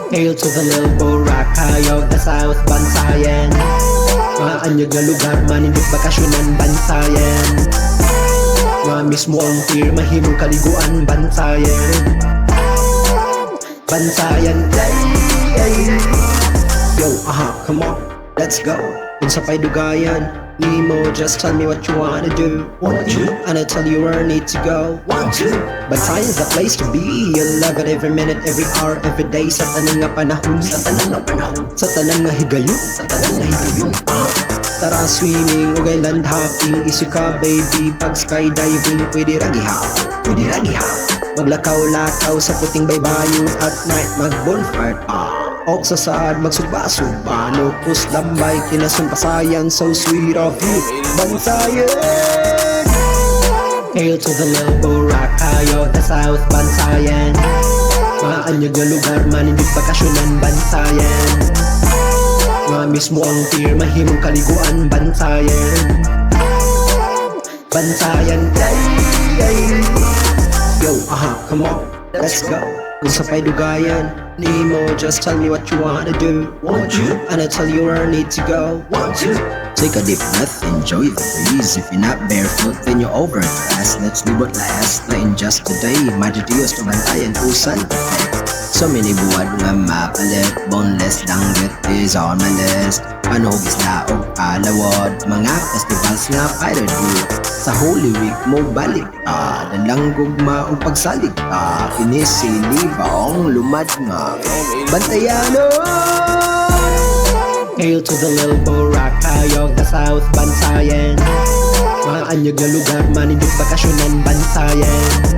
Hail to the little Boracay of the South, Bantayan. Mga anyag na lugar, manindot bakasyonan, Bantayan. Mga mismo ang pier, mahimong kaliguan, Bantayan. Bantayan, yo, come on, let's go. Unsa pa'y dugayan, Nemo, just tell me what you wanna do. Want you? And I tell you where I need to go. Want you? Bantayan's the place to be. You'll love it every minute, every hour, every day. Sa tanang nga panahon, sa tanang nga panahon, sa tanang nga higayon, sa tanang nga higayon. Tara swimming, ugay land hopping, isuka baby, pag skydiving, pwede ragiha, pwede ragiha. Maglakaw-lakaw sa puting baybayin at night, mag-bonfire pa. O sa saad, magsugba-sugba, lupos lambay, kinasumpasayan, so sweet of you, Bantayan. Hail to the little Boracay of the South, Bantayan. Mga anyag na lugar, manindot bakasyonan, Bantayan. Mga mismo ang pier, mahimong kaliguan, Bantayan. Bantayan, yo, come on, let's go. Kung sa pa'y dugayan, Nemo, just tell me what you wanna do. Want you? And I tell you where I need to go. Want you? Take a deep breath, enjoy the breeze. If you're not barefoot, then you're overdressed. Let's do what last in just a day. Magic Diyos to Bantayan, usan. So many buwad nga mapalit, boneless danggit is on my list. Panugis na o alawad, mga festivals nga pirate group. Sa Holy Week mo balik dalang gugma o pagsalig kinisili baong lumad nga Bantayano. Hail to the little Boracay of the South, Bantayan. Mga anyag na lugar, manindot bakasyonan, Bantayan.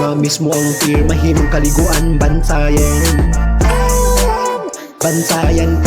Mga mismo ang pier, mahimong kaliguan, Bantayan. Bantayan,